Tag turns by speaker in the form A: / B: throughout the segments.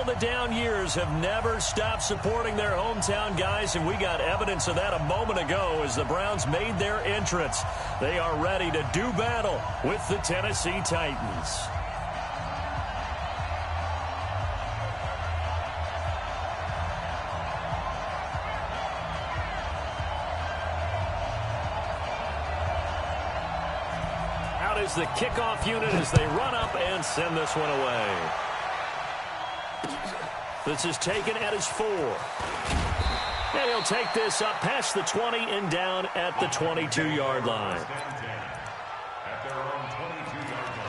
A: the down years have never stopped supporting their hometown guys, and we got evidence of that a moment ago as the Browns made their entrance. They are ready to do battle with the Tennessee Titans. Is the kickoff unit as they run up and send this one away. This is taken at his 4. And he'll take this up past the 20 and down at the 22-yard line.
B: At their own 22-yard line.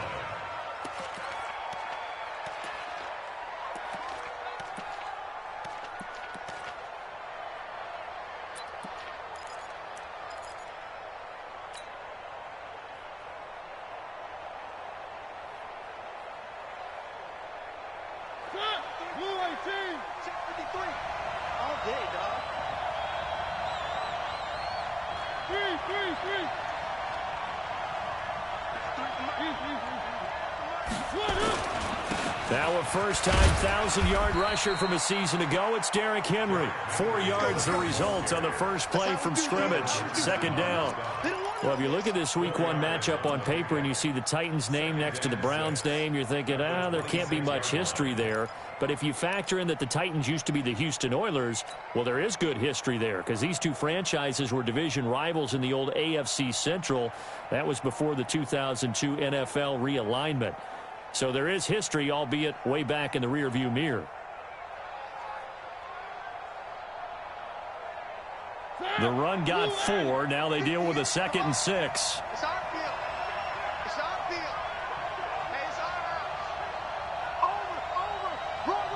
A: Now a first-time 1,000-yard rusher from a season ago. It's Derrick Henry. 4 yards the result on the first play from scrimmage. Second down. Well, if you look at this Week 1 matchup on paper and you see the Titans' name next to the Browns' name, you're thinking, there can't be much history there. But if you factor in that the Titans used to be the Houston Oilers, well, there is good history there because these two franchises were division rivals in the old AFC Central. That was before the 2002 NFL realignment. So there is history, albeit way back in the rearview mirror. The run got 4. Now they deal with a 2nd and 6.
C: It's our field. It's our field. Hey, it's our house. Over. Run.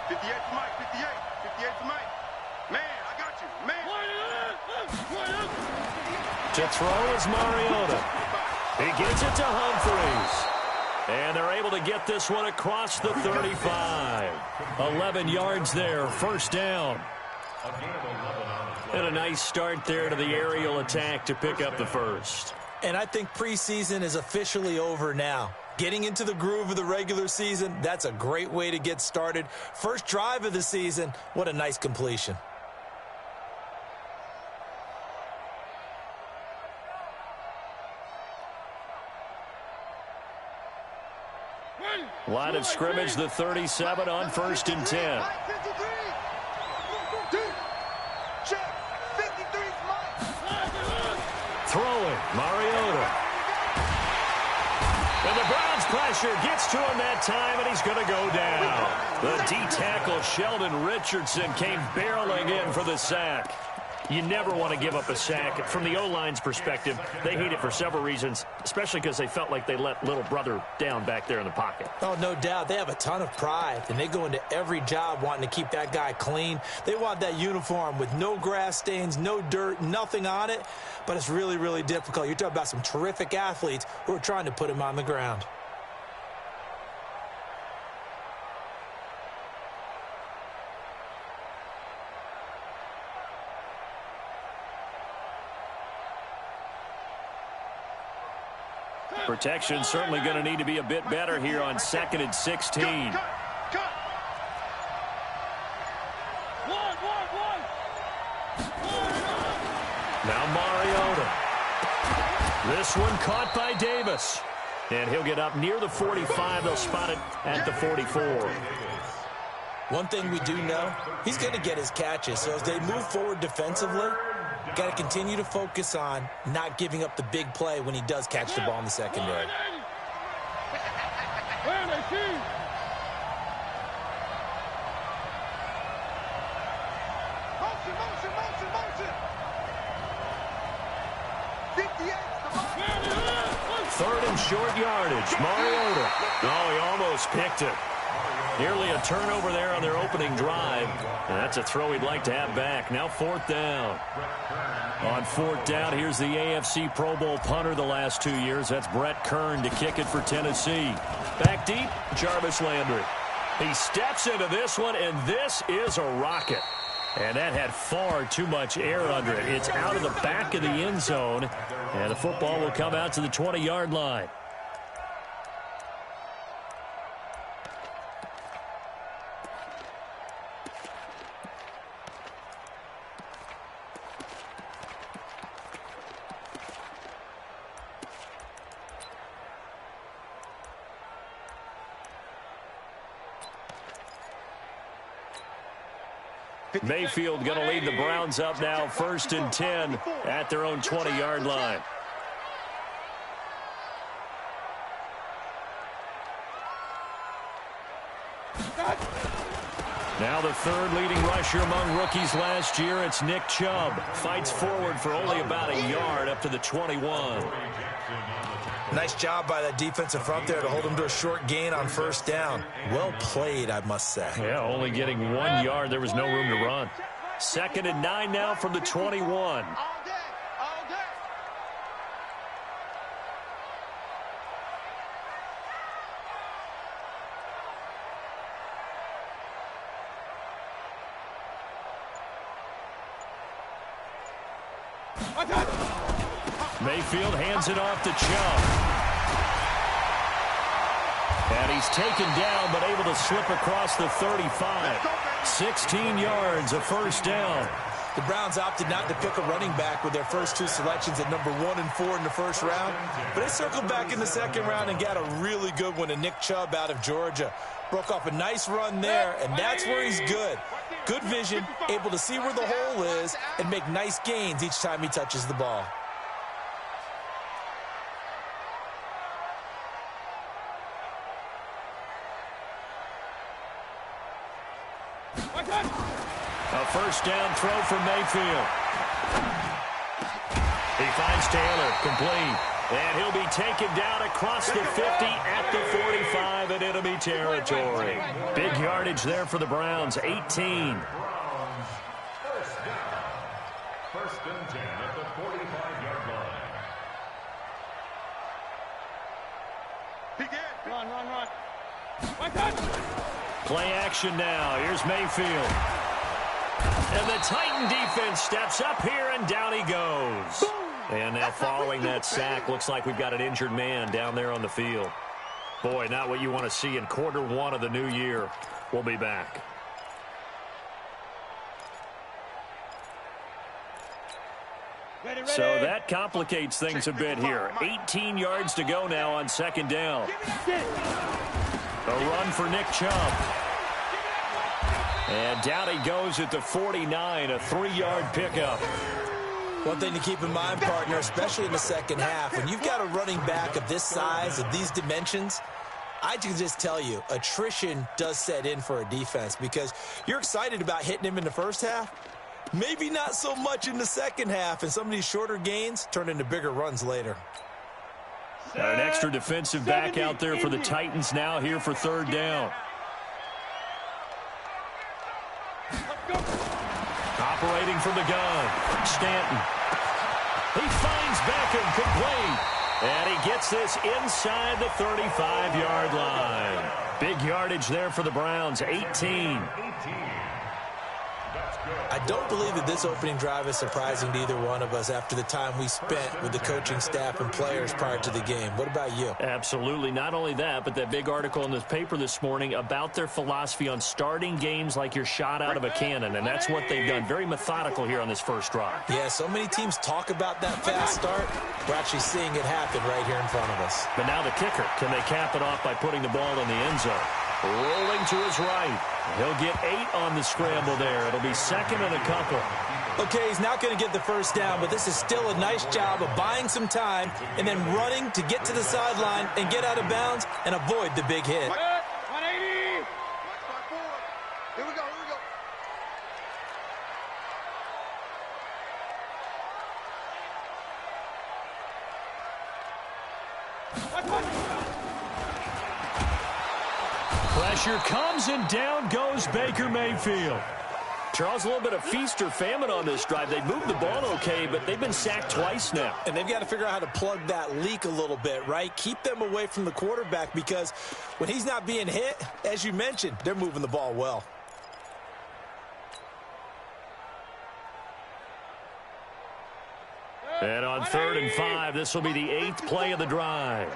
C: 58 to Mike. 58 to Mike. Man, I got you. Man.
A: To throw is Mariota. He gets it to Humphries. And they're able to get this one across the 35. 11 yards there, first down. And a nice start there to the aerial attack to pick up the first.
D: And I think preseason is officially over now. Getting into the groove of the regular season, that's a great way to get started. First drive of the season, what a nice completion.
A: Line of scrimmage, the 37 on 1st and 10. Throwing, Mariota. And the Browns pressure gets to him that time, and he's going to go down. The D-tackle, Sheldon Richardson, came barreling in for the sack. You never want to give up a sack. From the O-line's perspective, they hate it for several reasons, especially because they felt like they let little brother down back there in the pocket.
D: Oh, no doubt. They have a ton of pride, and they go into every job wanting to keep that guy clean. They want that uniform with no grass stains, no dirt, nothing on it, but it's really, really difficult. You're talking about some terrific athletes who are trying to put him on the ground.
A: Protection certainly going to need to be a bit better here on 2nd and 16.
C: Cut.
A: Now Mariota. This one caught by Davis. And he'll get up near the 45. They'll spot it at the 44.
D: One thing we do know, he's going to get his catches. So as they move forward defensively, got to continue to focus on not giving up the big play when he does catch the ball in the secondary.
C: Motion. 58.
A: 3rd and short yardage. Mariota. Oh, he almost picked it. Nearly a turnover there on their opening drive. And that's a throw he'd like to have back. Now 4th down. On 4th down, here's the AFC Pro Bowl punter the last 2 years. That's Brett Kern to kick it for Tennessee. Back deep, Jarvis Landry. He steps into this one, and this is a rocket. And that had far too much air under it. It's out of the back of the end zone, and the football will come out to the 20-yard line. Mayfield going to lead the Browns up now, 1st and 10 at their own 20-yard line. Now the third leading rusher among rookies last year, it's Nick Chubb. Fights forward for only about a yard up to the 21.
D: Nice job by that defensive front there to hold him to a short gain on 1st down. Well played, I must say.
A: Yeah, only getting 1 yard. There was no room to run. 2nd and 9 now from the 21. Mayfield hands it off to Chubb. And he's taken down, but able to slip across the 35. 16 yards, a 1st down.
D: The Browns opted not to pick a running back with their first 2 selections at number 1 and 4 in the 1st round. But they circled back in the 2nd round and got a really good one to Nick Chubb out of Georgia. Broke off a nice run there, and that's where he's good. Good vision, able to see where the hole is, and make nice gains each time he touches the ball.
A: A 1st down throw for Mayfield. He finds Taylor, complete. And he'll be taken down across the 50 at the 45 in enemy territory. Big yardage there for the Browns, 18.
B: Browns, 1st down. 1st and 10 at the 45-yard line.
A: Play action now. Here's Mayfield. And the Titan defense steps up here, and down he goes. And now following that sack, looks like we've got an injured man down there on the field. Boy, not what you want to see in quarter 1 of the new year. We'll be back. So that complicates things a bit here. 18 yards to go now on 2nd down. A run for Nick Chubb. And down he goes at the 49, a 3-yard pickup.
D: One thing to keep in mind, partner, especially in the 2nd half, when you've got a running back of this size, of these dimensions, I can just tell you, attrition does set in for a defense because you're excited about hitting him in the 1st half. Maybe not so much in the 2nd half, and some of these shorter gains turn into bigger runs later.
A: An extra defensive back out there for the Titans now here for 3rd down. Operating from the gun, Stanton. He finds Beckham, complete. And he gets this inside the 35-yard line. Big yardage there for the Browns, 18.
D: I don't believe that this opening drive is surprising to either one of us after the time we spent with the coaching staff and players prior to the game. What about you?
A: Absolutely. Not only that, but that big article in this paper this morning about their philosophy on starting games like you're shot out of a cannon, and that's what they've done. Very methodical here on this 1st drive.
D: Yeah, so many teams talk about that fast start. We're actually seeing it happen right here in front of us.
A: But now the kicker. Can they cap it off by putting the ball in the end zone? Rolling to his right. He'll get 8 on the scramble there. It'll be 2nd and a couple.
D: Okay, he's not going to get the 1st down, but this is still a nice job of buying some time and then running to get to the sideline and get out of bounds and avoid the big hit.
C: 180. Here we go.
A: Pressure comes, and down goes Baker Mayfield. Charles, a little bit of feast or famine on this drive. They moved the ball okay, but they've been sacked twice now.
D: And they've got to figure out how to plug that leak a little bit, right? Keep them away from the quarterback because when he's not being hit, as you mentioned, they're moving the ball well.
A: And on 3rd and 5, this will be the 8th play of the drive.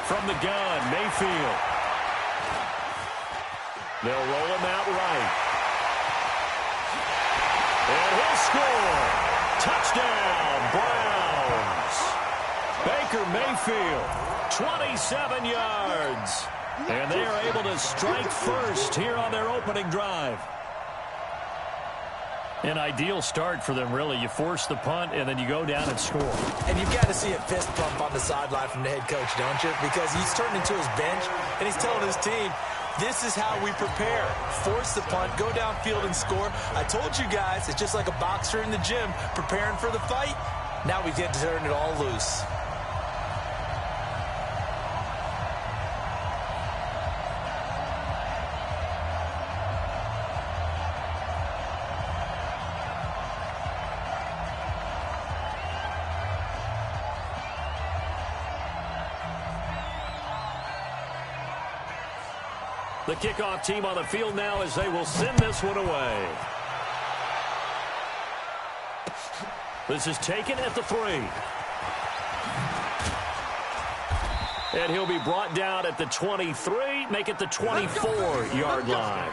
A: From the gun, Mayfield. They'll roll him out right. And he'll score. Touchdown, Browns. Baker Mayfield, 27 yards. And they are able to strike first here on their opening drive. An ideal start for them, really. You force the punt, and then you go down and score.
D: And you've got to see a fist pump on the sideline from the head coach, don't you? Because he's turned into his bench, and he's telling his team, this is how we prepare. Force the punt, go downfield and score. I told you guys, it's just like a boxer in the gym preparing for the fight. Now we get to turn it all loose.
A: The kickoff team on the field now as they will send this one away. This is taken at the 3. And he'll be brought down at the 23, make it the 24-yard line.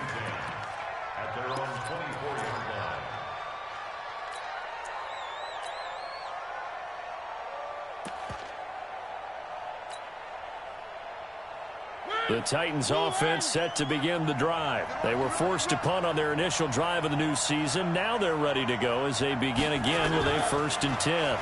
B: At their own 24-yard line.
A: The Titans offense set to begin the drive. They were forced to punt on their initial drive of the new season. Now they're ready to go as they begin again with a 1st and 10.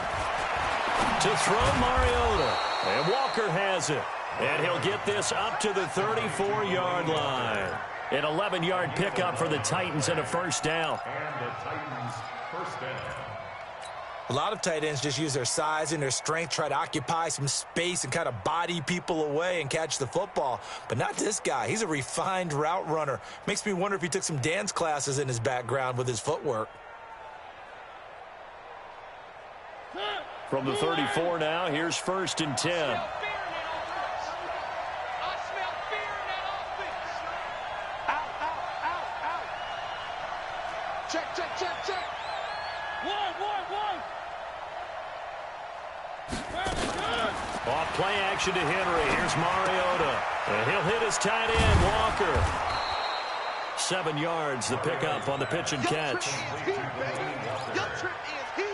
A: To throw, Mariota. And Walker has it. And he'll get this up to the 34-yard line. An 11-yard pickup for the Titans and a 1st down.
B: And the Titans' 1st down.
D: A lot of tight ends just use their size and their strength, try to occupy some space and kind of body people away and catch the football. But not this guy. He's a refined route runner. Makes me wonder if he took some dance classes in his background with his footwork.
A: From the 34 now, here's 1st and 10.
C: Check.
A: Off play action to Henry. Here's Mariota. And he'll hit his tight end, Walker. 7 yards, the pickup on the pitch and catch.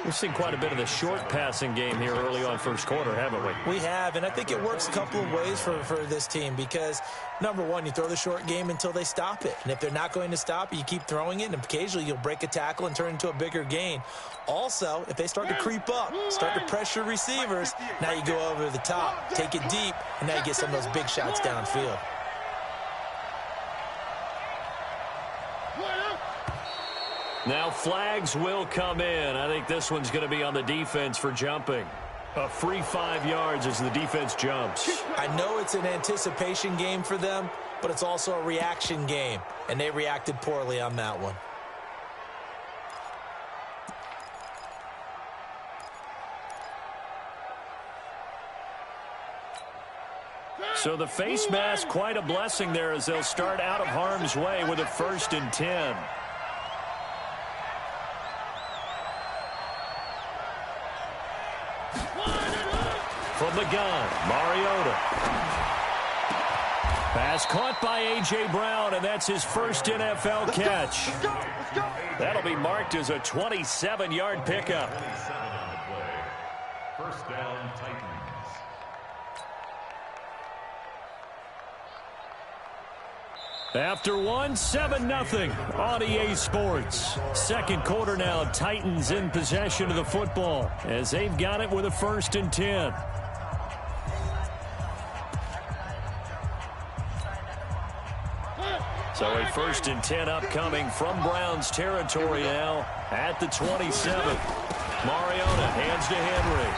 A: We've seen quite a bit of the short passing game here early on 1st quarter, haven't we?
D: We have, and I think it works a couple of ways for this team because, number one, you throw the short game until they stop it. And if they're not going to stop it, you keep throwing it, and occasionally you'll break a tackle and turn into a bigger gain. Also, if they start to creep up, start to pressure receivers, now you go over the top, take it deep, and now you get some of those big shots downfield.
A: Now flags will come in. I think this one's going to be on the defense for jumping. A free 5 yards as the defense jumps.
D: I know it's an anticipation game for them, but it's also a reaction game, and they reacted poorly on that one.
A: So the face mask, quite a blessing there as they'll start out of harm's way with a 1st and 10. From the gun, Mariota. Pass caught by A.J. Brown, and that's his 1st NFL catch. That'll be marked as a 27-yard pickup.
B: 27 on the play. 1st down, Titans.
A: After one, 7-0 on EA Sports. 2nd quarter now, Titans in possession of the football as they've got it with a 1st and 10. So a 1st and 10 upcoming from Browns territory now at the 27. Mariota hands to Henry.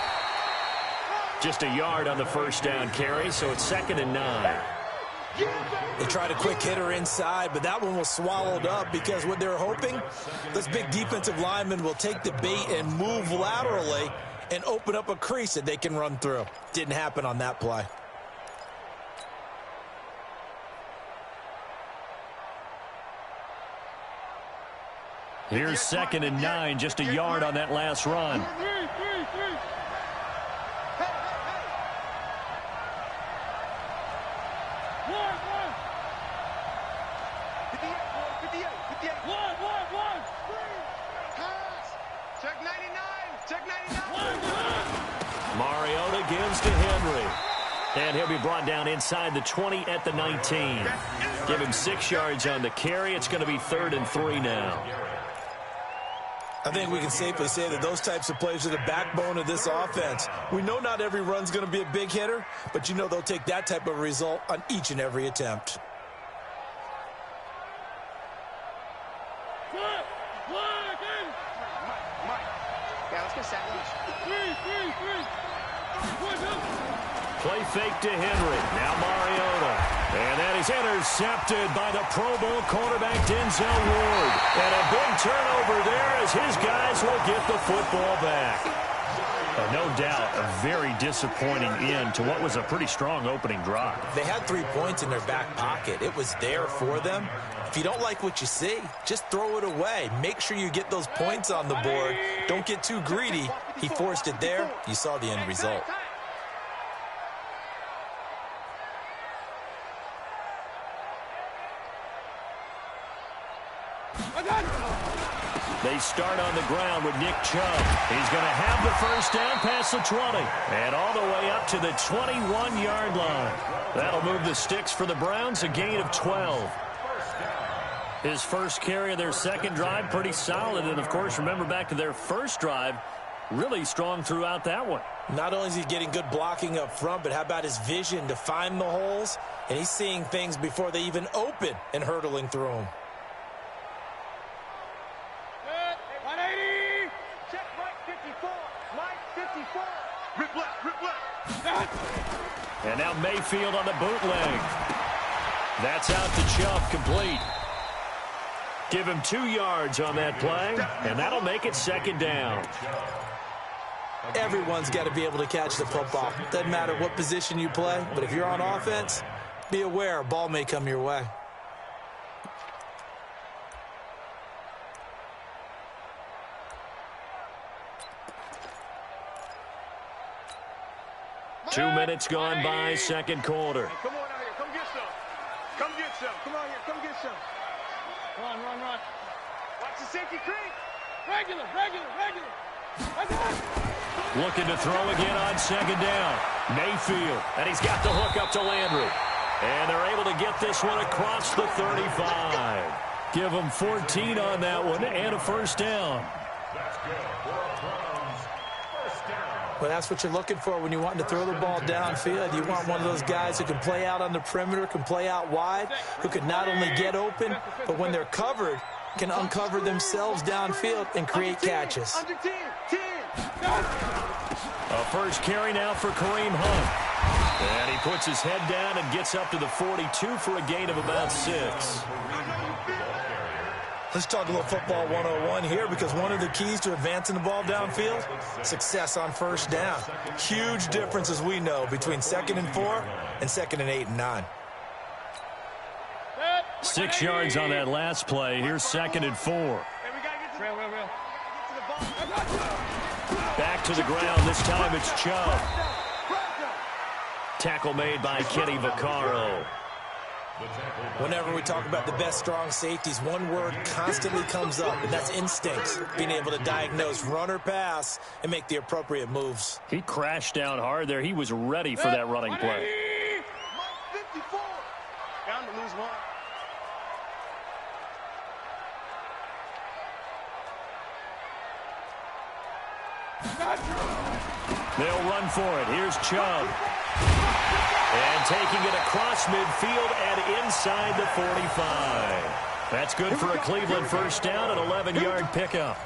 A: Just a yard on the 1st down carry, so it's 2nd and 9.
D: They tried a quick hitter inside, but that one was swallowed up because what they're hoping, this big defensive lineman will take the bait and move laterally and open up a crease that they can run through. Didn't happen on that play.
A: Here's 2nd and 9, just a yard on that last run. Mariota gives to Henry. And he'll be brought down inside the 20 at the 19. Give him 6 yards on the carry. It's going to be 3rd and 3 now.
D: I think we can safely say that those types of plays are the backbone of this offense. We know not every run's going to be a big hitter, but you know they'll take that type of result on each and every attempt.
A: Play fake to Henry. Now Mariota. And that is intercepted by the Pro Bowl quarterback Denzel Ward. And a big turnover there as his guys will get the football back. No doubt a very disappointing end to what was a pretty strong opening drive.
D: They had 3 points in their back pocket. It was there for them. If you don't like what you see, just throw it away. Make sure you get those points on the board. Don't get too greedy. He forced it there. You saw the end result.
A: They start on the ground with Nick Chubb. He's going to have the first down past the 20 and all the way up to the 21-yard line. That'll move the sticks for the Browns, a gain of 12. His first carry of their second drive, pretty solid. And, of course, remember back to their first drive, really strong throughout that one.
D: Not only is he getting good blocking up front, but how about his vision to find the holes? And he's seeing things before they even open and hurtling through them.
A: And now Mayfield on the bootleg. That's out to Chubb, complete. Give him 2 yards on that play, and that'll make it 2nd down.
D: Everyone's got to be able to catch the football. Doesn't matter what position you play, but if you're on offense, be aware a ball may come your way.
A: Two minutes gone by, second quarter.
C: Hey, come on out here. Come get some. Come get some. Come out here. Come get some. Run. Watch the safety creep. Regular.
A: Looking to throw again on 2nd down. Mayfield, and he's got the hook up to Landry. And they're able to get this one across the 35. Give them 14 on that one and a first down.
B: That's good for a Browns first down.
D: Well, that's what you're looking for when you're wanting to throw the ball downfield. You want one of those guys who can play out on the perimeter, can play out wide, who can not only get open, but when they're covered, can uncover themselves downfield and create catches.
C: Under 10.
A: A first carry now for Kareem Hunt. And he puts his head down and gets up to the 42 for a gain of about 6.
D: Let's talk a little football 101 here, because one of the keys to advancing the ball downfield, success on first down. Huge difference, as we know, between 2nd and 4 and 2nd and 8 and 9.
A: 6 yards on that last play. Here's 2nd and 4. Back to the ground. This time it's Chubb. Tackle made by Kenny Vaccaro.
D: Whenever we talk about the best strong safeties, one word constantly comes up, and that's instincts. Being able to diagnose run or pass and make the appropriate moves.
A: He crashed down hard there. He was ready for that running play.
C: 54. Bound to lose one.
A: They'll run for it. Here's Chubb. And taking it across midfield and inside the 45. That's good for a Cleveland first down, an 11-yard pickup.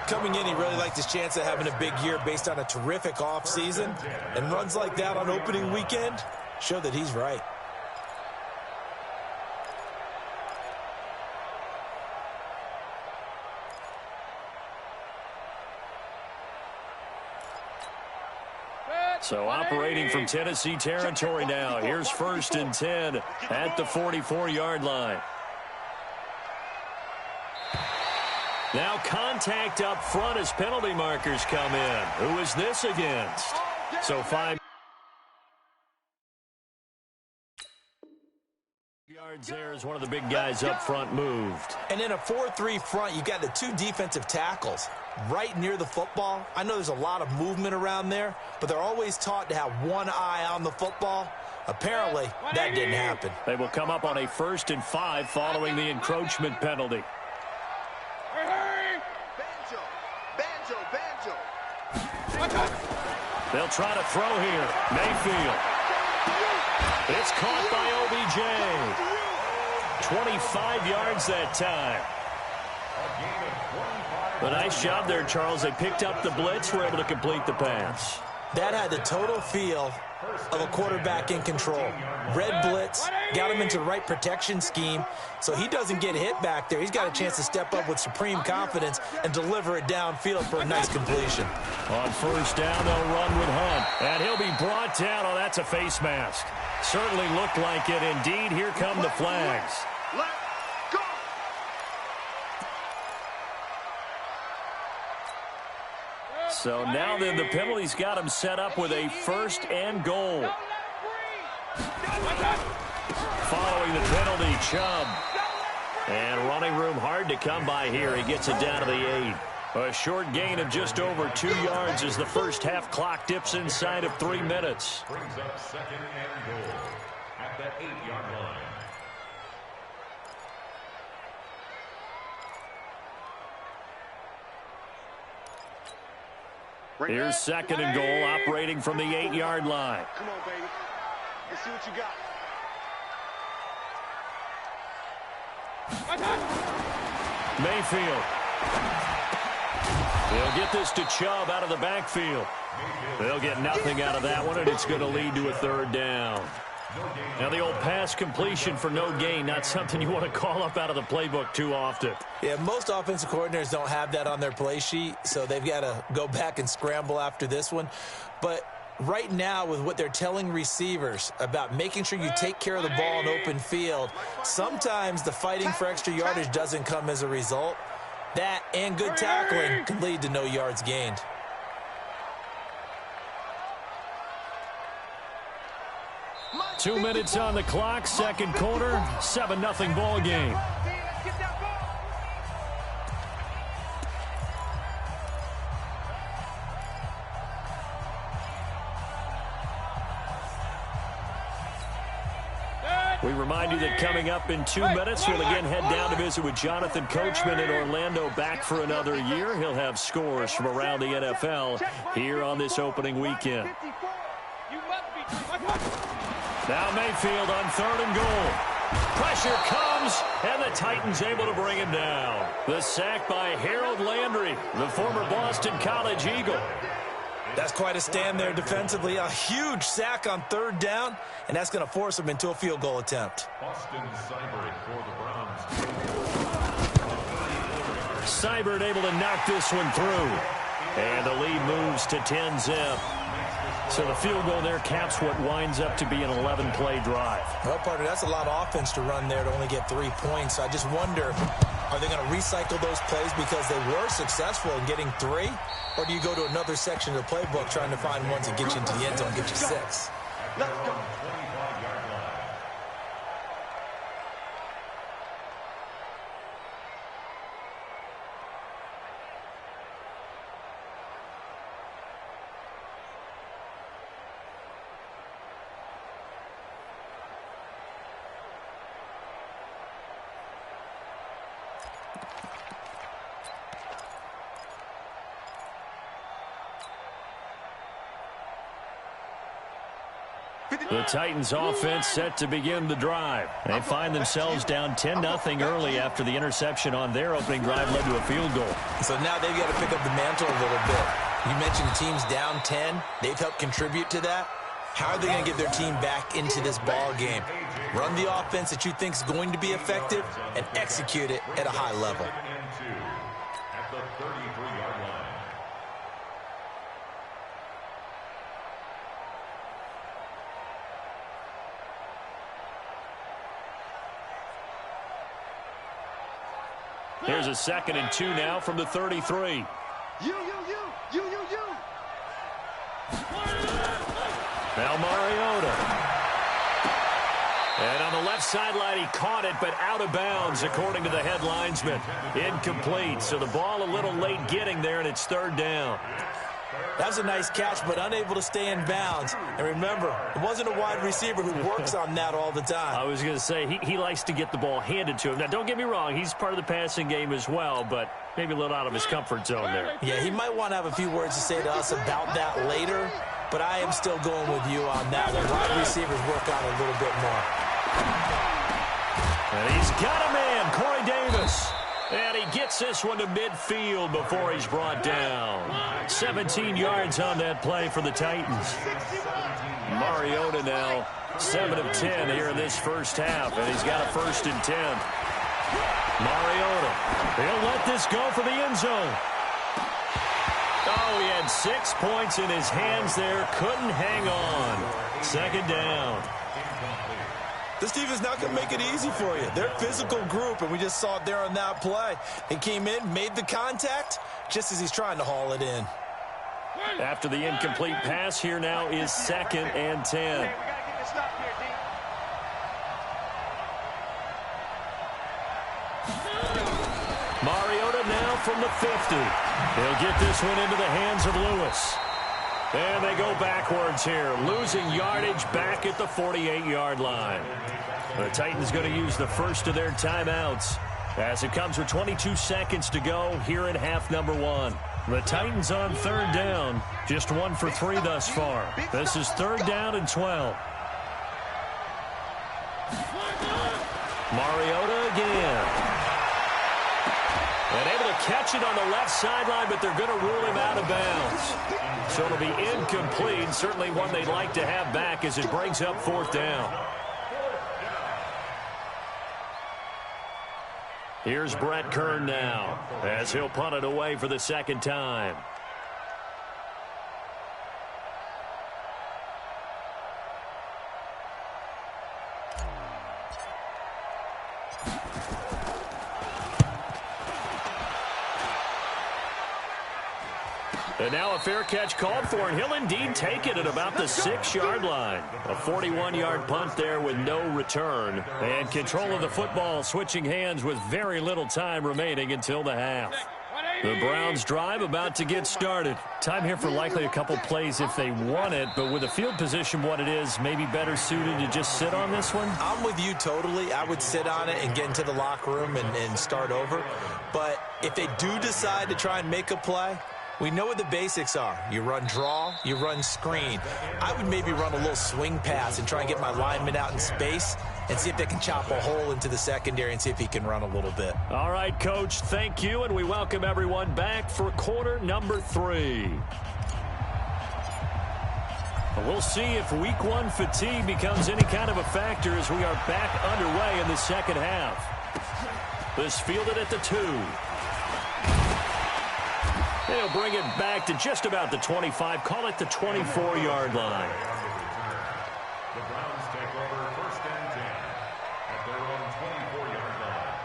D: Coming in, he really liked his chance of having a big year based on a terrific offseason. And runs like that on opening weekend show that he's right.
A: So operating from Tennessee territory now. Here's 1st and 10 at the 44-yard line. Now contact up front as penalty markers come in. Who is this against? So 5 yards there as one of the big guys up front moved.
D: And in a 4-3 front, you've got the 2 defensive tackles. right near the football. I know there's a lot of movement around there, but they're always taught to have one eye on the football. Apparently, that didn't happen.
A: They will come up on a 1st and 5 following the encroachment penalty.
C: Banjo.
A: They'll try to throw here. Mayfield. It's caught by OBJ. 25 yards that time. A nice job there, Charles. They picked up the blitz, were able to complete the pass.
D: That had the total feel of a quarterback in control. Red blitz, got him into the right protection scheme, so he doesn't get hit back there. He's got a chance to step up with supreme confidence and deliver it downfield for a nice completion.
A: On 1st down, they'll run with Hunt, and he'll be brought down. Oh, that's a face mask. Certainly looked like it. Indeed, here come the flags.
C: Let's go.
A: So now then, the penalty's got him set up with a 1st and goal. Following the penalty, Chubb. And running room hard to come by here. He gets it down to the 8. A short gain of just over 2 yards as the first half clock dips inside of 3 minutes.
B: Brings up 2nd and goal at that 8-yard line.
A: Here's 2nd and goal, operating from the 8-yard line.
C: Come on, baby. Let's see what you got.
A: Mayfield. They'll get this to Chubb out of the backfield. They'll get nothing out of that one, and it's going to lead to a 3rd down. Now, the old pass completion for no gain, not something you want to call up out of the playbook too often.
D: Yeah, most offensive coordinators don't have that on their play sheet, so they've got to go back and scramble after this one. But right now, with what they're telling receivers about making sure you take care of the ball in open field, sometimes the fighting for extra yardage doesn't come as a result. That and good tackling can lead to no yards gained.
A: Two minutes on the clock, 2nd quarter, 7-0 ball game. We remind you that coming up in 2 minutes, we'll again head down to visit with Jonathan Coachman in Orlando, back for another year. He'll have scores from around the NFL here on this opening weekend. Now Mayfield on 3rd and goal. Pressure comes, and the Titans able to bring him down. The sack by Harold Landry, the former Boston College Eagle.
D: That's quite a stand there defensively. A huge sack on 3rd down, and that's going to force him into a field goal attempt.
B: Austin Seibert for the Browns.
A: Seibert able to knock this one through. And the lead moves to 10-zip. So the field goal there caps what winds up to be an 11-play drive.
D: Well, partner, that's a lot of offense to run there to only get 3 points. I just wonder, are they going to recycle those plays because they were successful in getting 3? Or do you go to another section of the playbook trying to find ones that get you into the end zone and get you 6?
C: Let's go.
A: The Titans offense set to begin the drive. They find themselves down 10-0 early after the interception on their opening drive led to a field goal.
D: So now they've got to pick up the mantle a little bit. You mentioned the team's down 10. They've helped contribute to that. How are they going to get their team back into this ball game? Run the offense that you think is going to be effective and execute it at a high level.
B: At the 33-yard line.
A: Here's a 2nd and 2 now from the 33.
C: You.
A: Now Mariota. And on the left sideline, he caught it, but out of bounds, according to the head linesman. Incomplete, so the ball a little late getting there, and it's third down.
D: That was a nice catch, but unable to stay in bounds. And remember, it wasn't a wide receiver who works on that all the time.
A: I was going to say, he likes to get the ball handed to him. Now, don't get me wrong, he's part of the passing game as well, but maybe a little out of his comfort zone there.
D: Yeah, he might want to have a few words to say to us about that later, but I am still going with you on that one. Wide receivers work on it a little bit more.
A: And he's got a man, Corey Davis. And he gets this one to midfield before he's brought down. 17 yards on that play for the Titans. Mariota now 7 of 10 here in this first half, and he's got a 1st and 10. Mariota, he'll let this go for the end zone. Oh, he had 6 points in his hands there, couldn't hang on. 2nd down.
D: This team is not going to make it easy for you. They're a physical group, and we just saw it there on that play. He came in, made the contact, just as he's trying to haul it in.
A: After the incomplete pass, here now is 2nd and 10.
C: We got to get this stop here, D.
A: Mariota now from the 50. He'll get this one into the hands of Lewis. And they go backwards here, losing yardage back at the 48-yard line. The Titans going to use the first of their timeouts as it comes with 22 seconds to go here in half number 1. The Titans on 3rd down, just 1 for 3 thus far. This is 3rd down and 12. Mariota again. And able to catch it on the left sideline, but they're going to rule him out of bounds. So it'll be incomplete, certainly one they'd like to have back as it brings up 4th down. Here's Brett Kern now as he'll punt it away for the 2nd time. And now a fair catch called for, and he'll indeed take it at about the 6-yard line. A 41-yard punt there with no return. And control of the football switching hands with very little time remaining until the half. The Browns drive about to get started. Time here for likely a couple plays if they want it, but with the field position what it is, maybe better suited to just sit on this one?
D: I'm with you totally. I would sit on it and get into the locker room and start over. But if they do decide to try and make a play, we know what the basics are. You run draw, you run screen. I would maybe run a little swing pass and try and get my lineman out in space and see if they can chop a hole into the secondary and see if he can run a little bit.
A: All right, Coach, thank you, and we welcome everyone back for quarter number 3. We'll see if week 1 fatigue becomes any kind of a factor as we are back underway in the 2nd half. This fielded at the 2. They'll bring it back to just about the 25, call it the 24-yard line.
B: The Browns take over 1st and 10 at their own 24-yard line.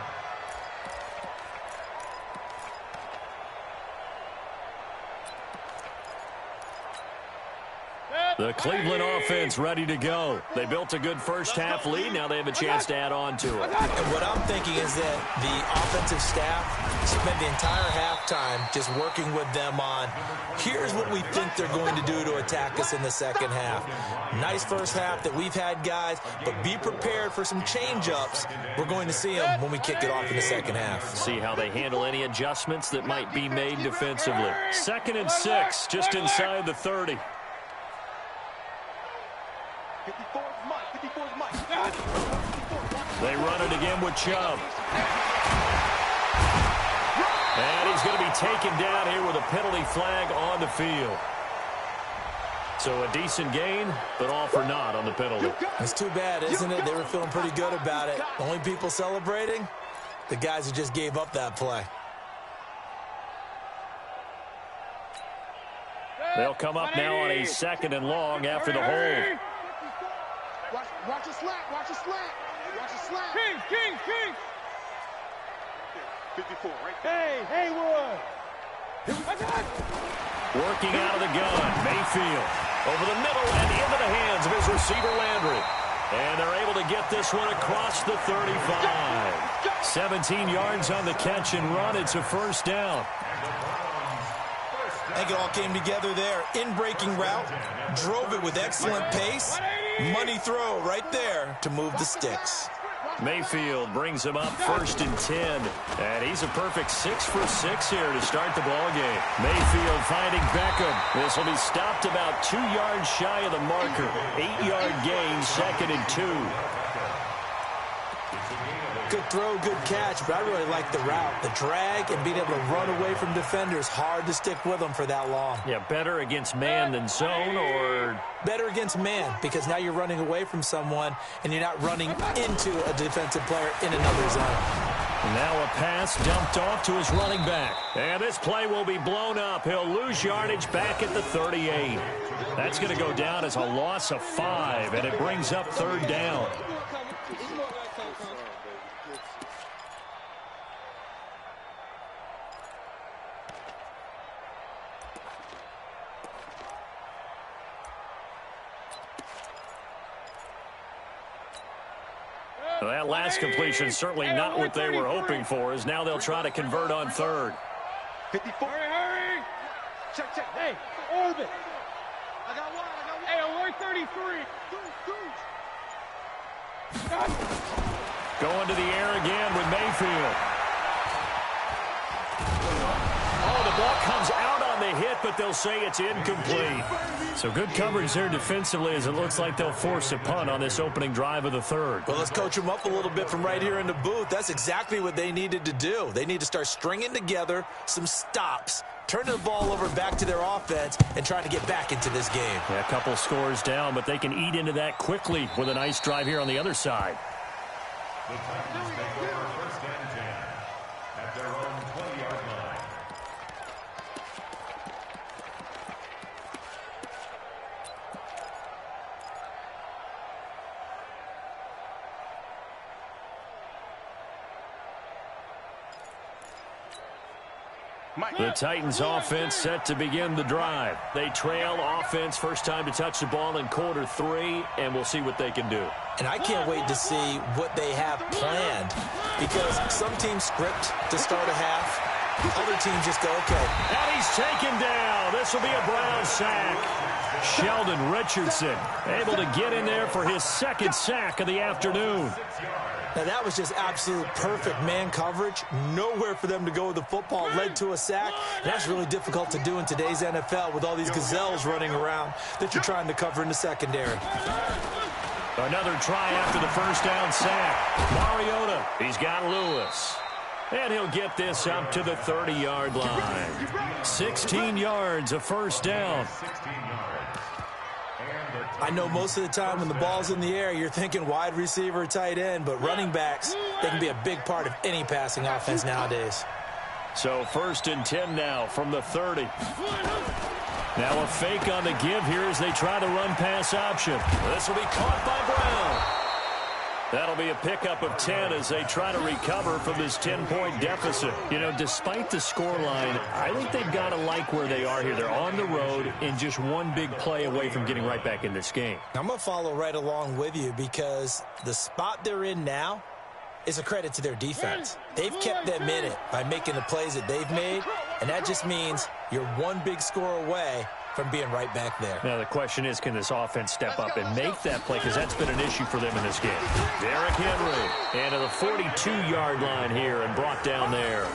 A: The Cleveland offense ready to go. They built a good first half lead. Now they have a chance to add on to it.
D: And what I'm thinking is that the offensive staff spent the entire halftime just working with them on, here's what we think they're going to do to attack us in the 2nd half. Nice first half that we've had, guys, but be prepared for some change-ups. We're going to see them when we kick it off in the 2nd half.
A: See how they handle any adjustments that might be made defensively. 2nd and 6, just inside the 30.
C: 54's Mike. 54's Mike.
A: They run it again with Chubb. And he's going to be taken down here with a penalty flag on the field. So a decent gain, but all for naught on the penalty.
D: It's too bad, isn't it? They were feeling pretty good about it. Only people celebrating, the guys who just gave up that play.
A: They'll come up now on a 2nd and long after the hold.
C: Watch a slant. Watch a slant. Watch a slant. King. 54, right there. Hey, Haywood.
A: Working out of the gun, Mayfield. Over the middle and into the hands of his receiver, Landry. And they're able to get this one across the 35. 17 yards on the catch and run. It's a first down.
D: I think it all came together there. In-breaking route, drove it with excellent pace. Money throw right there to move the sticks.
A: Mayfield brings him up 1st and 10. And he's a perfect 6 for 6 here to start the ball game. Mayfield finding Beckham. This will be stopped about 2 yards shy of the marker. 8-yard gain, 2nd and 2.
D: Good throw, good catch, but I really like the route. The drag and being able to run away from defenders. Hard to stick with them for that long.
A: Yeah, better against man than zone, or?
D: Better against man, because now you're running away from someone and you're not running into a defensive player in another zone.
A: Now a pass dumped off to his running back. And this play will be blown up. He'll lose yardage back at the 38. That's going to go down as a loss of 5, and it brings up 3rd down. Well, that last completion certainly not what they were hoping for, as now they'll try to convert on 3rd.
C: 54. Hurry. Check. Hey, orbit. I got one. Hey, alert 33.
A: Going to the air again with Mayfield. Oh, the ball comes out on the hit, but they'll say it's incomplete. So good coverage there defensively, as it looks like they'll force a punt on this opening drive of the 3rd.
D: Well, let's coach them up a little bit from right here in the booth. That's exactly what they needed to do. They need to start stringing together some stops, turning the ball over back to their offense, and trying to get back into this game.
A: Yeah, a couple scores down, but they can eat into that quickly with a nice drive here on the other side.
B: The Titans take over 1st and 10 at their own 20-yard line.
A: The Titans offense set to begin the drive. They trail offense, first time to touch the ball in quarter 3, and we'll see what they can do.
D: And I can't wait to see what they have planned, because some teams script to start a half. Other teams just go, okay.
A: And he's taken down. This will be a Brown sack. Sheldon Richardson able to get in there for his 2nd sack of the afternoon.
D: Now, that was just absolute perfect man coverage. Nowhere for them to go with the football. Led to a sack. And that's really difficult to do in today's NFL with all these gazelles running around that you're trying to cover in the secondary.
A: Another try after the 1st down sack. Mariota, he's got Lewis. And he'll get this up to the 30-yard line. 16 yards, a 1st down.
D: I know most of the time when the ball's in the air, you're thinking wide receiver, tight end, but running backs, they can be a big part of any passing offense nowadays.
A: So 1st and 10 now from the 30. Now a fake on the give here as they try the run-pass option. This will be caught by Brown. That'll be a pickup of 10 as they try to recover from this 10-point deficit. You know, despite the scoreline, I think they've got to like where they are here. They're on the road and just one big play away from getting right back in this game.
D: I'm going to follow right along with you because the spot they're in now is a credit to their defense. They've kept them in it by making the plays that they've made, and that just means you're one big score away from being right back there.
A: Now the question is, can this offense step up and make that play, because that's been an issue for them in this game. Derrick Henry into the 42-yard line here and brought down there.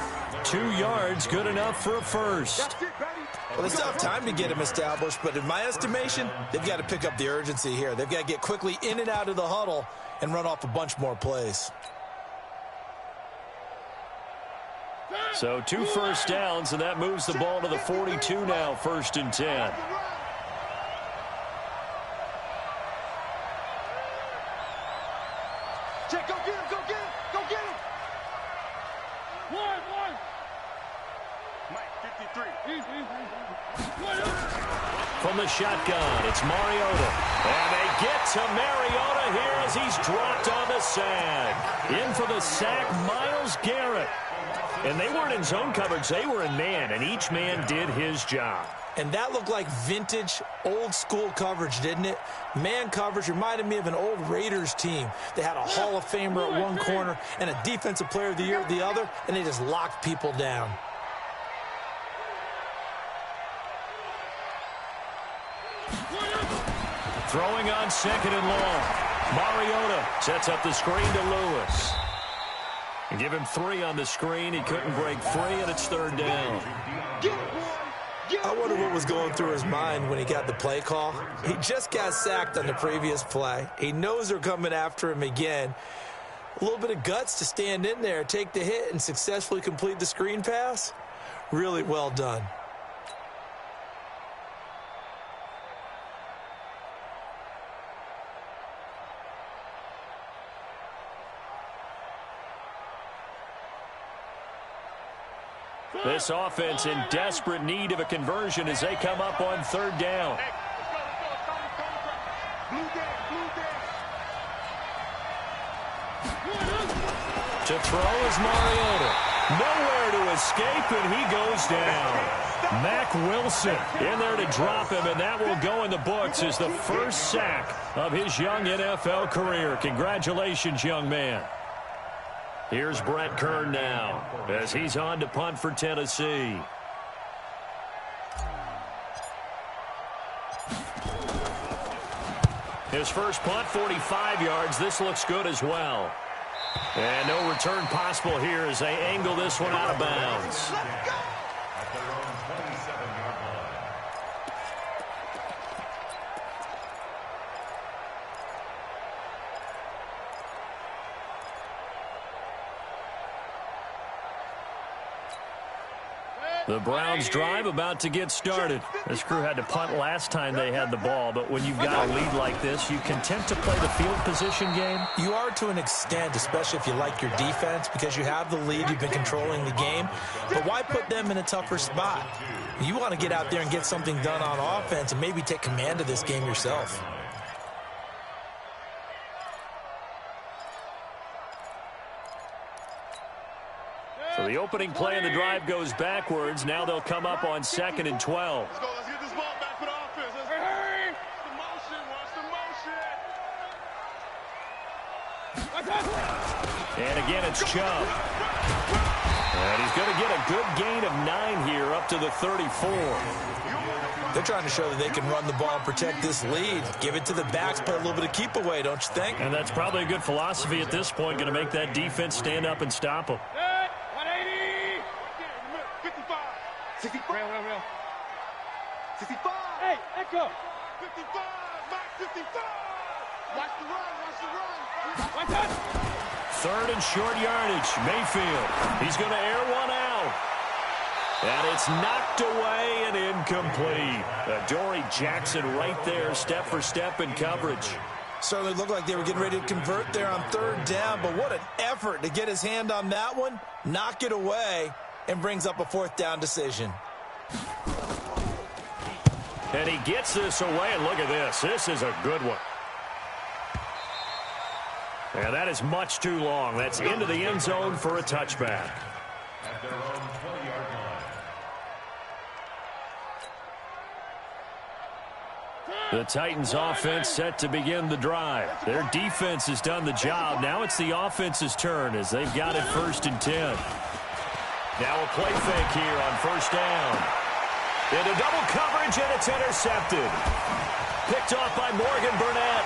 A: 2 yards, good enough for a first.
D: Well, they still have time to get him established, but in my estimation, they've got to pick up the urgency here. They've got to get quickly in and out of the huddle and run off a bunch more plays.
A: So 2 first downs, and that moves the ball to the 42 now, 1st and 10.
C: Check, go get him, go get him, go get him. One. Mike, 53.
A: From the shotgun, it's Mariota. And they get to Mariota here as he's dropped on the sack. In for the sack, Myles Garrett. And they weren't in zone coverage, they were in man, and each man did his job.
D: And that looked like vintage, old-school coverage, didn't it? Man coverage reminded me of an old Raiders team. They had a Hall of Famer at one corner and a Defensive Player of the Year at the other, and they just locked people down.
A: Throwing on second and long. Mariota sets up the screen to Lewis. And give him 3 on the screen. He couldn't break free, and it's 3rd down.
D: I wonder what was going through his mind when he got the play call. He just got sacked on the previous play. He knows they're coming after him again. A little bit of guts to stand in there, take the hit, and successfully complete the screen pass. Really well done.
A: This offense in desperate need of a conversion as they come up on 3rd down. To throw is Mariota. Nowhere to escape, and he goes down. Mack Wilson in there to drop him, and that will go in the books as the first sack of his young NFL career. Congratulations, young man. Here's Brett Kern now as he's on to punt for Tennessee. His first punt, 45 yards. This looks good as well. And no return possible here as they angle this one out of bounds. The Browns drive about to get started. This crew had to punt last time they had the ball, but when you've got a lead like this, you content to play the field position game?
D: You are to an extent, especially if you like your defense, because you have the lead, you've been controlling the game. But why put them in a tougher spot? You want to get out there and get something done on offense and maybe take command of this game yourself.
A: So the opening play of the drive goes backwards. Now they'll come up on 2nd and 12.
C: Let's go. Let's get this ball back for the offense. Let's hurry. Watch the motion.
A: And again, it's Chubb. And he's going to get a good gain of 9 here up to the 34.
D: They're trying to show that they can run the ball and protect this lead. Give it to the backs, play a little bit of keep away, don't you think?
A: And that's probably a good philosophy at this point, going to make that defense stand up and stop them.
C: 65. Real. 65. Hey, echo. 55. Mike, 55. Watch the run. Watch that.
A: 3rd and short yardage. Mayfield. He's going to air one out. And it's knocked away and incomplete. Adoree Jackson right there, step for step in coverage.
D: Certainly looked like they were getting ready to convert there on 3rd down, but what an effort to get his hand on that one, knock it away, and brings up a 4th down decision.
A: And he gets this away, and look at this. This is a good one. And that is much too long. That's into the end zone for a touchback.
B: At their own 20-yard line.
A: The Titans offense set to begin the drive. Their defense has done the job. Now it's the offense's turn as they've got it 1st and 10. Now a play fake here on 1st down. Into double coverage, and it's intercepted. Picked off by Morgan Burnett.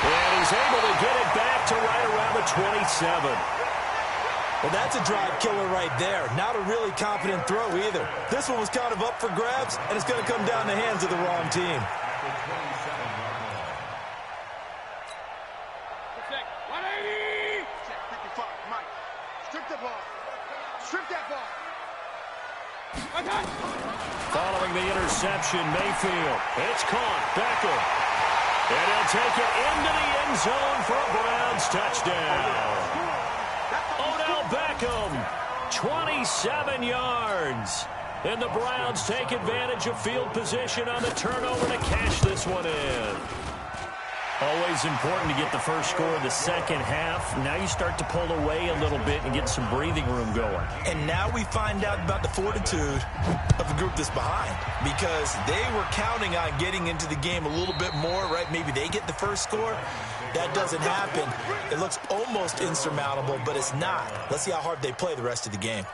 A: And he's able to get it back to right around the 27.
D: Well, that's a drive killer right there. Not a really confident throw either. This one was kind of up for grabs, and it's going to come down the hands of the wrong team.
B: At the 27-yard line.
C: Check. 180. Check. 55. Mike. Strip the ball. Strip that ball.
A: Following the interception, Mayfield. It's caught. Beckham. And he'll take it into the end zone for a Browns touchdown. Odell Beckham, 27 yards. And the Browns take advantage of field position on the turnover to cash this one in. Always important to get the first score of the second half. Now you start to pull away a little bit and get some breathing room going.
D: And now we find out about the fortitude of the group that's behind, because they were counting on getting into the game a little bit more, right? Maybe they get the first score. That doesn't happen. It looks almost insurmountable, but it's not. Let's see how hard they play the rest of the game.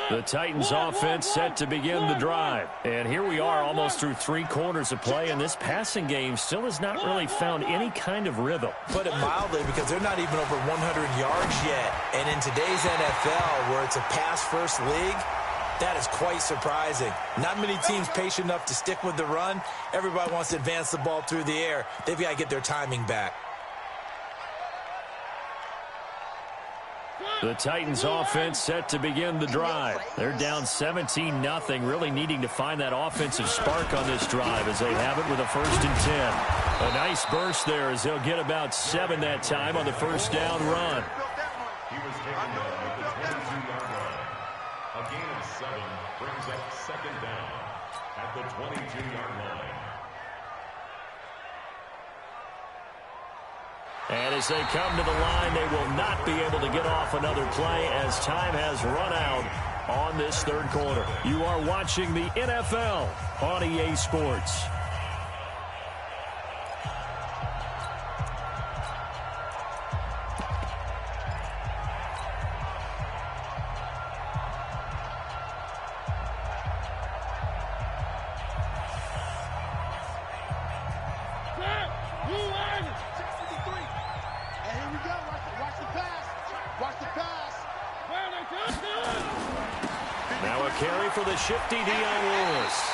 A: The Titans offense set to begin the drive. And here we are almost through 3 quarters of play, and this passing game still has not really found any kind of rhythm.
D: Put it mildly, because they're not even over 100 yards yet. And in today's NFL, where it's a pass-first league, that is quite surprising. Not many teams patient enough to stick with the run. Everybody wants to advance the ball through the air. They've got to get their timing back.
A: The Titans offense set to begin the drive. They're down 17-0, really needing to find that offensive spark on this drive as they have it with a 1st and 10. A nice burst there as they'll get about 7 that time on the first down run.
B: He was taken down at the 22-yard line. A gain of 7 brings up 2nd down at the 22-yard line.
A: And as they come to the line, they will not be able to get off another play as time has run out on this 3rd quarter. You are watching the NFL on EA Sports. Now a carry for the shifty Dion Lewis.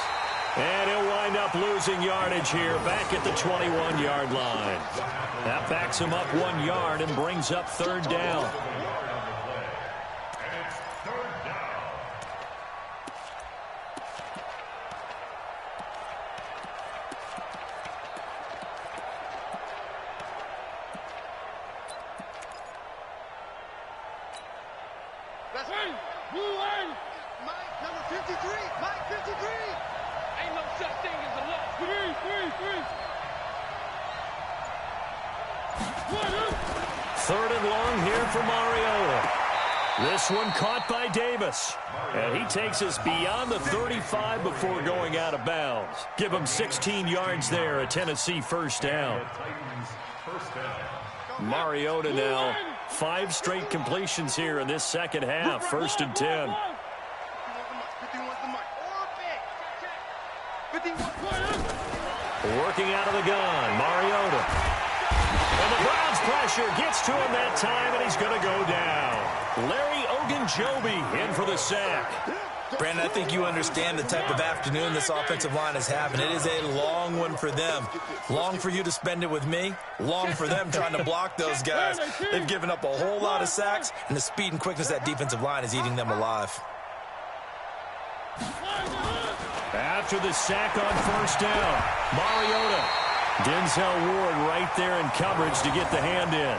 A: And he'll wind up losing yardage here back at the 21-yard line. That backs him up 1 yard and brings up 3rd down. Third and long here for Mariota. This one caught by Davis. And he takes us beyond the 35 before going out of bounds. Give him 16 yards there, a Tennessee 1st down. Mariota now, 5 straight completions here in this second half. 1st and 10. Working out of the gun, Mariota. And the Browns pressure gets to him that time, and he's going to go down. Larry Ogunjobi in for the sack.
D: Brandon, I think you understand the type of afternoon this offensive line is having. It is a long one for them. Long for you to spend it with me. Long for them trying to block those guys. They've given up a whole lot of sacks, and the speed and quickness of that defensive line is eating them alive.
A: After the sack on 1st down, Mariota. Denzel Ward right there in coverage to get the hand in.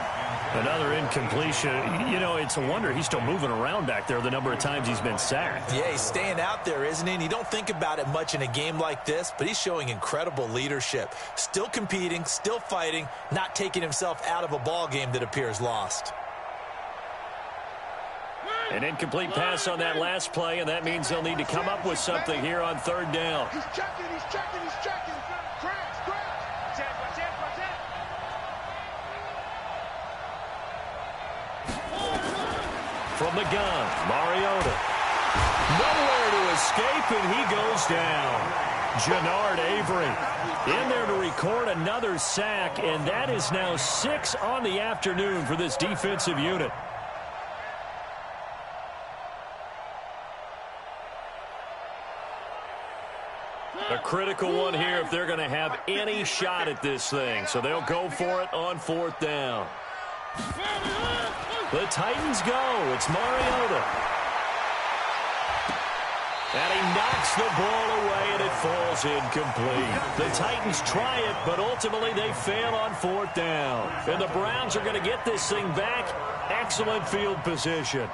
A: Another incompletion. You know, it's a wonder he's still moving around back there the number of times he's been sacked.
D: Yeah, he's staying out there, isn't he? And you don't think about it much in a game like this, but he's showing incredible leadership. Still competing, still fighting, not taking himself out of a ball game that appears lost.
A: An incomplete pass on that last play, and that means they'll need to come up with something here on 3rd down.
C: He's checking, he's checking, he's checking. Crash, crash. Check, check, check.
A: From the gun, Mariota. Nowhere to escape, and he goes down. Jannard Avery in there to record another sack, and that is now 6 on the afternoon for this defensive unit. A critical one here if they're going to have any shot at this thing. So they'll go for it on 4th down. The Titans go. It's Mariota. And he knocks the ball away, and it falls incomplete. The Titans try it, but ultimately they fail on 4th down. And the Browns are going to get this thing back. Excellent field position.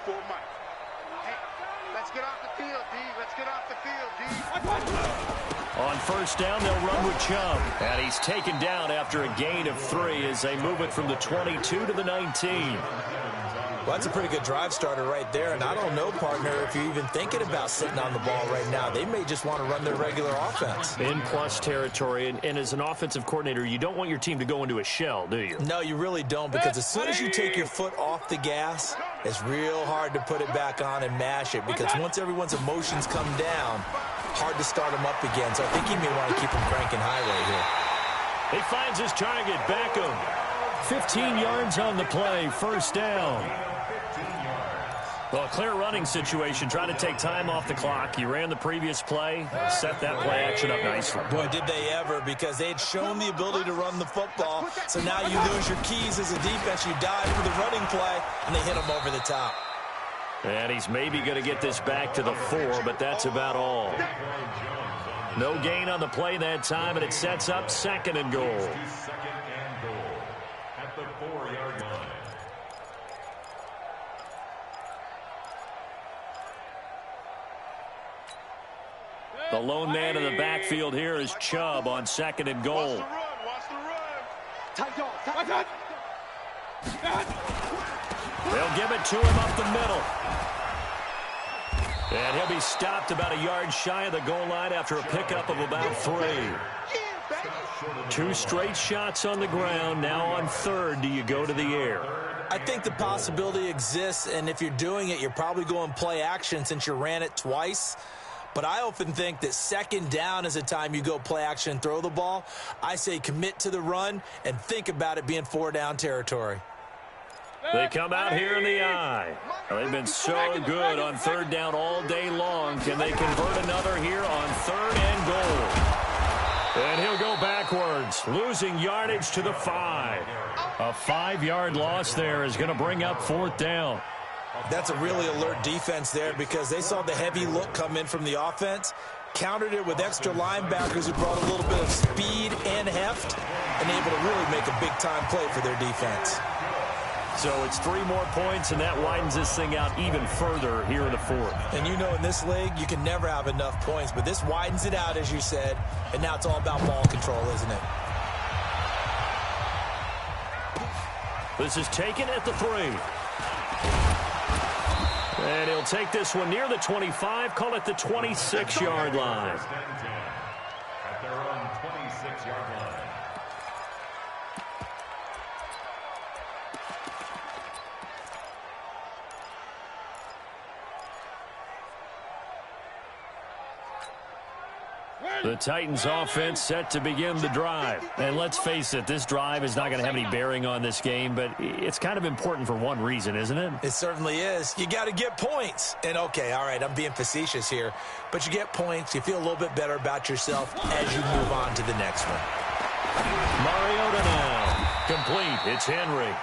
C: for Mike. Hey, let's get off the field, D. Let's get off the field, D.
A: On first down, they'll run with Chubb. And he's taken down after a gain of 3 as they move it from the 22 to the 19.
D: Well, that's a pretty good drive starter right there, and I don't know, partner, if you're even thinking about sitting on the ball right now. They may just want to run their regular offense.
A: In plus territory, and as an offensive coordinator, you don't want your team to go into a shell, do you?
D: No, you really don't, because as soon as you take your foot off the gas, it's real hard to put it back on and mash it, because once everyone's emotions come down, hard to start them up again. So I think he may want to keep them cranking high right here.
A: He finds his target, Beckham. 15 yards on the play, first down. Well, a clear running situation, trying to take time off the clock. You ran the previous play, set that play action up nicely.
D: Boy, did they ever, because they had shown the ability to run the football. So now you lose your keys as a defense. You dive for the running play, and they hit them over the top.
A: And he's maybe going to get this back to the 4, but that's about all. No gain on the play that time, and it sets up second and goal.
B: Second and goal at the 4-yard line.
A: The lone man in the backfield here is Chubb on second and goal. They'll give it to him up the middle. And he'll be stopped about a yard shy of the goal line after a pickup of about 3. 2 straight shots on the ground. Now on third, do you go to the air?
D: I think the possibility exists, and if you're doing it, you're probably going play action since you ran it twice. But I often think that second down is a time you go play action and throw the ball. I say commit to the run and think about it being 4-down territory.
A: They come out here in the eye. They've been so good on third down all day long. Can they convert another here on third and goal? And he'll go backwards, losing yardage to the 5. A 5-yard loss there is going to bring up fourth down.
D: That's a really alert defense there because they saw the heavy look come in from the offense, countered it with extra linebackers who brought a little bit of speed and heft, and able to really make a big-time play for their defense.
A: So it's 3 more points, and that widens this thing out even further here in the fourth.
D: And you know in this league, you can never have enough points, but this widens it out, as you said, and now it's all about ball control, isn't it?
A: This is taken at the 3. And he'll take this one near the 25, call it the 26-yard line.
B: At their own 26-yard line.
A: The Titans offense set to begin the drive. And let's face it, this drive is not going to have any bearing on this game, but it's kind of important for one reason, isn't it?
D: It certainly is. You got to get points. And, okay, all right, I'm being facetious here, but you get points, you feel a little bit better about yourself as you move on to the next one.
A: Mariota now. Complete. It's Henry.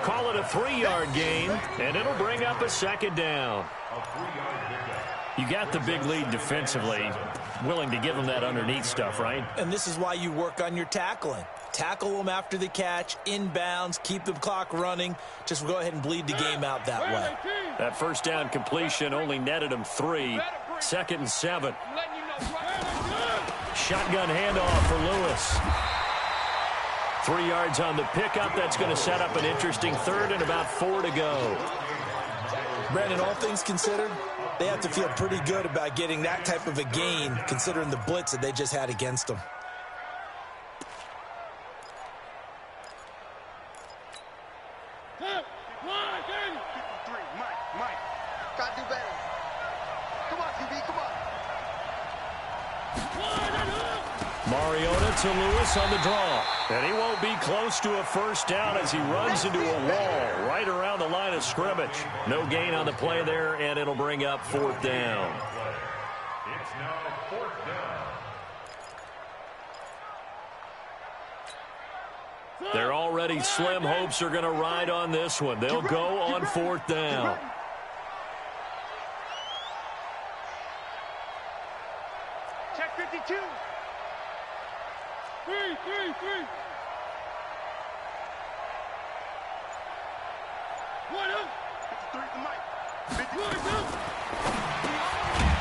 A: Call it a 3-yard gain, and it'll bring up a second down.
B: A 3-yard pickup.
A: You got the big lead defensively, willing to give them that underneath stuff, right?
D: And this is why you work on your tackling. Tackle them after the catch, inbounds, keep the clock running. Just go ahead and bleed the game out that way.
A: That first down completion only netted them 3. 2nd and 7. Shotgun handoff for Lewis. 3 yards on the pickup. That's going to set up an interesting third and about 4 to go.
D: Brandon, all things considered, they have to feel pretty good about getting that type of a gain, considering the blitz that they just had against them.
C: Mike, gotta do better. Come on, QB, come on.
A: Mariota to Lewis on the draw. And he won't be close to a first down as he runs into a wall right around the line of scrimmage. No gain on the play there, and it'll bring up fourth down.
B: It's now fourth down.
A: Their already slim hopes are going to ride on this one. They'll go on fourth down.
C: Check 52. 3.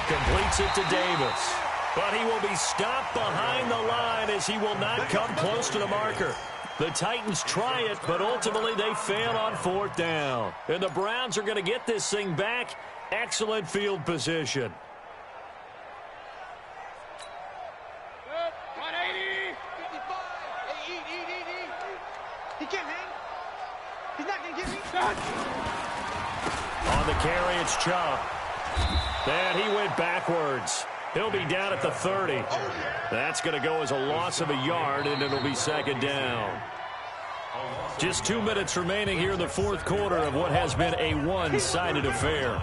A: Completes it to Davis. But he will be stopped behind the line as he will not come close to the marker. The Titans try it, but ultimately they fail on 4th down. And the Browns are going to get this thing back. Excellent field position.
C: He can't hang. He's not going to get me.
A: On the carry, it's Chubb. And he went backwards. He'll be down at the 30. That's going to go as a loss of a yard, and it'll be 2nd down. Just 2 minutes remaining here in the 4th quarter of what has been a one-sided affair.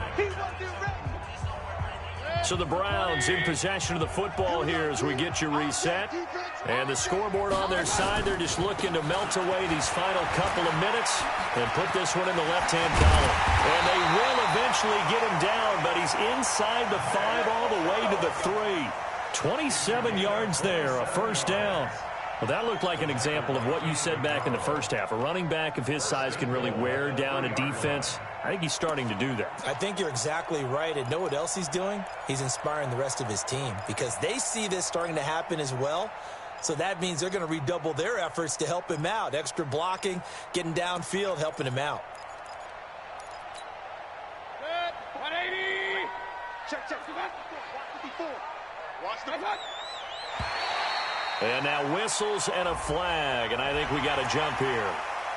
A: So the Browns in possession of the football here as we get you reset. And the scoreboard on their side, they're just looking to melt away these final couple of minutes and put this one in the left-hand column. And they will eventually get him down, but he's inside the 5 all the way to the 3. 27 yards there, a 1st down. Well, that looked like an example of what you said back in the first half. A running back of his size can really wear down a defense. I think he's starting to do that. I think you're exactly right. And know what else he's doing? He's inspiring the rest of his team because they see this starting to happen as well. So that means they're going to redouble their efforts to help him out. Extra blocking, getting downfield, helping him out.
C: 180. Check. 154. Watch the punt.
A: And now whistles and a flag, and I think we got a jump here.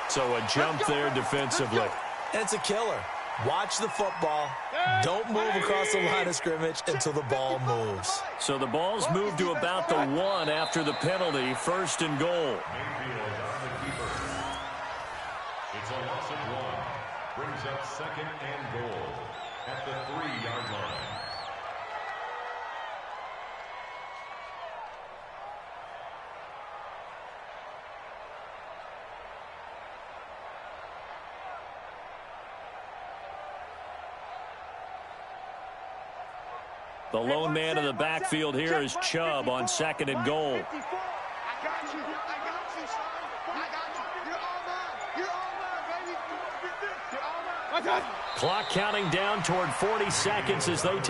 A: So a jump there defensively.
D: And it's a killer. Watch the football. Don't move across the line of scrimmage until the ball moves.
A: So the ball's moved to about the 1 after the penalty. 1st and goal.
B: It's a loss of 1. Brings up 2nd and goal at the 3-yard line.
A: The lone man in the backfield here is Chubb on 2nd and goal.
C: I got you, son. I got you. You're all mine. You're all mine, baby. You're all mine.
A: Clock counting down toward 40 seconds as they